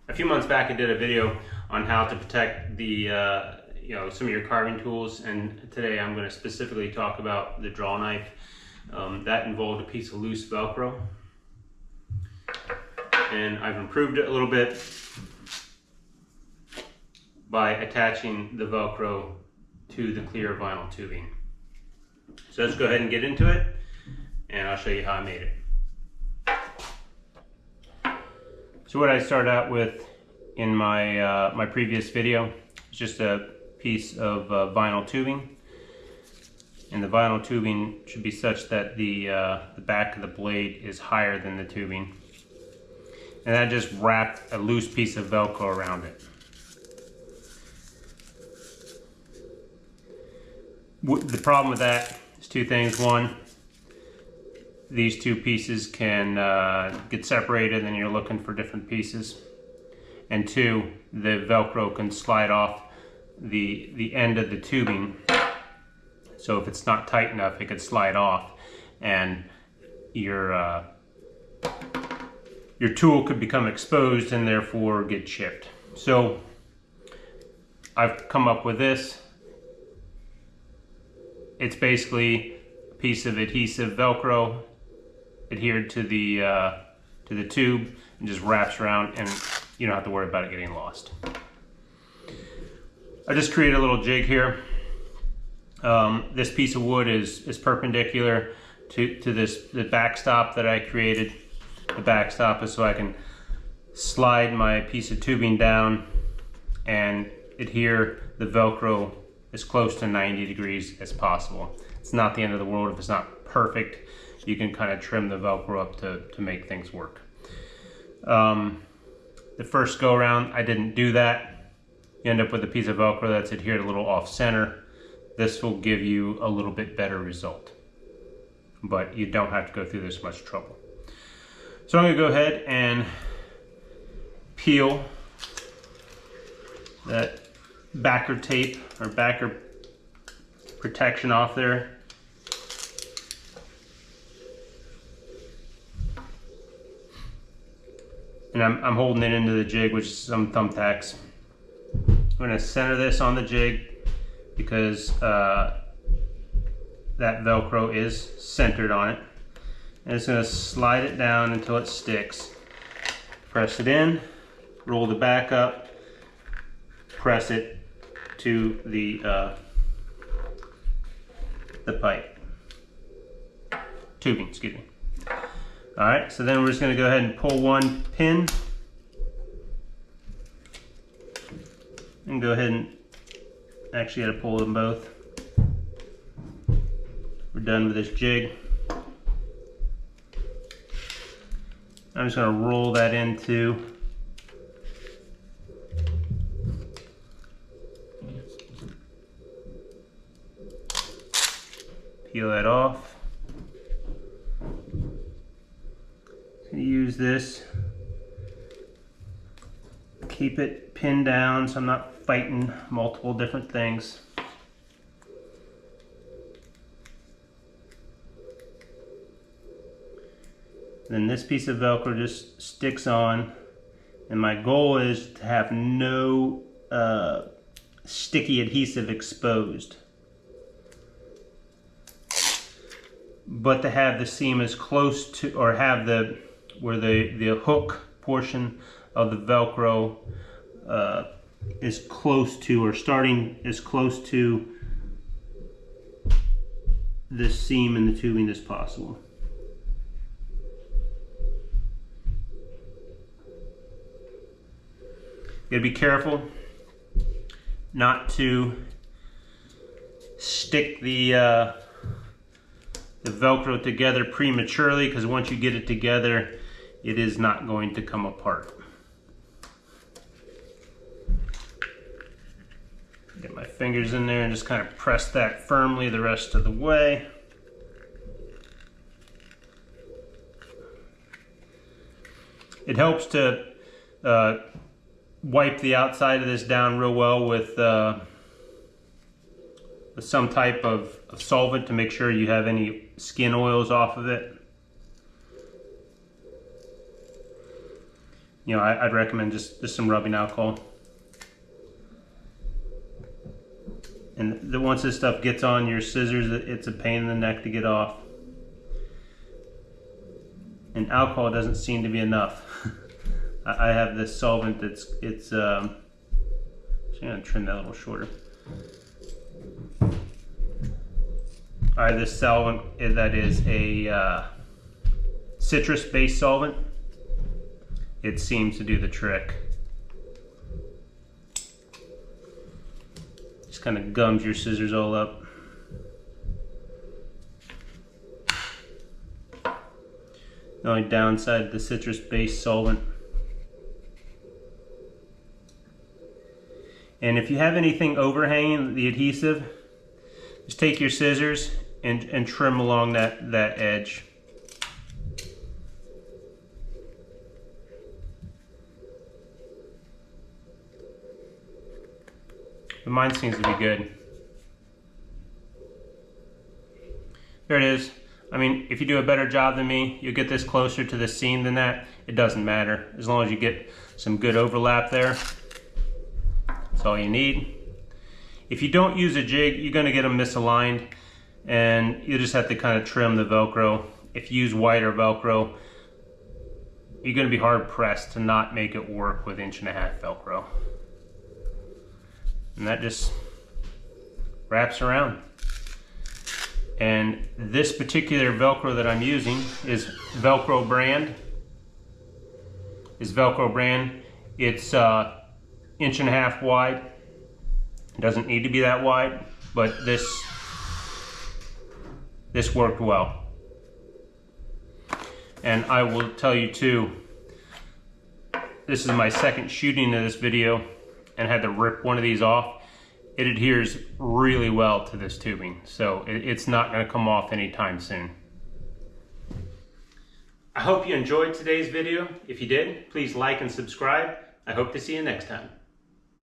A few months back I did a video on how to protect the some of your carving tools, and today I'm going to specifically talk about the draw knife. That involved a piece of loose Velcro, and I've improved it a little bit by attaching the Velcro to the clear vinyl tubing. So let's go ahead and get into it, and I'll show you how I made it. So what I started out with in my my previous video is just a piece of vinyl tubing, and the vinyl tubing should be such that the back of the blade is higher than the tubing, and I just wrapped a loose piece of Velcro around it. The problem with that is two things. One, these two pieces can get separated and you're looking for different pieces. And two, the Velcro can slide off the end of the tubing. So if it's not tight enough, it could slide off, and your tool could become exposed and therefore get chipped. So I've come up with this. It's basically a piece of adhesive Velcro adhered to the tube and just wraps around, and you don't have to worry about it getting lost. I just created a little jig here. This piece of wood is perpendicular to the backstop that I created. The backstop is so I can slide my piece of tubing down and adhere the Velcro as close to 90 degrees as possible. It's not the end of the world if it's not perfect. You can kind of trim the Velcro up to make things work. The first go around, I didn't do that. You end up with a piece of Velcro that's adhered a little off center. This will give you a little bit better result, but you don't have to go through this much trouble. So I'm going to go ahead and peel that backer tape or backer protection off there. And I'm holding it into the jig, which is some thumbtacks. I'm going to center this on the jig because that Velcro is centered on it. And it's going to slide it down until it sticks. Press it in, roll the back up, press it to the pipe. Tubing, excuse me. Alright, so then we're just going to go ahead and pull one pin and go ahead and actually got to pull them both. We're done with this jig. I'm just going to roll that into peel that off. Use this, keep it pinned down so I'm not fighting multiple different things. Then this piece of Velcro just sticks on, and my goal is to have no sticky adhesive exposed, but to have the seam as close to, or have where the hook portion of the Velcro is close to, or starting as close to this seam in the tubing as possible. You gotta be careful not to stick the Velcro together prematurely, because once you get it together, it is not going to come apart. Get my fingers in there and just kind of press that firmly the rest of the way. It helps to wipe the outside of this down real well with some type of solvent to make sure you have any skin oils off of it. you know, I'd recommend just some rubbing alcohol. And once this stuff gets on your scissors, it's a pain in the neck to get off. And alcohol doesn't seem to be enough. I have this solvent that's, I'm gonna trim that a little shorter. All right, this solvent, that is a citrus-based solvent. It seems to do the trick. Just kind of gums your scissors all up. The only downside to the citrus-based solvent. And if you have anything overhanging the adhesive, just take your scissors and trim along that edge. But mine seems to be good. There it is. I mean, if you do a better job than me, you'll get this closer to the seam than that. It doesn't matter. As long as you get some good overlap there, that's all you need. If you don't use a jig, you're gonna get them misaligned, and you just have to kind of trim the Velcro. If you use wider Velcro, you're gonna be hard pressed to not make it work with 1.5" Velcro. And that just wraps around. And this particular Velcro that I'm using is Velcro brand. It's 1.5" wide. It doesn't need to be that wide, but this worked well. And I will tell you too, this is my second shooting of this video and had to rip one of these off. It adheres really well to this tubing, so it's not going to come off anytime soon. I hope you enjoyed today's video. If you did, please like and subscribe. I hope to see you next time.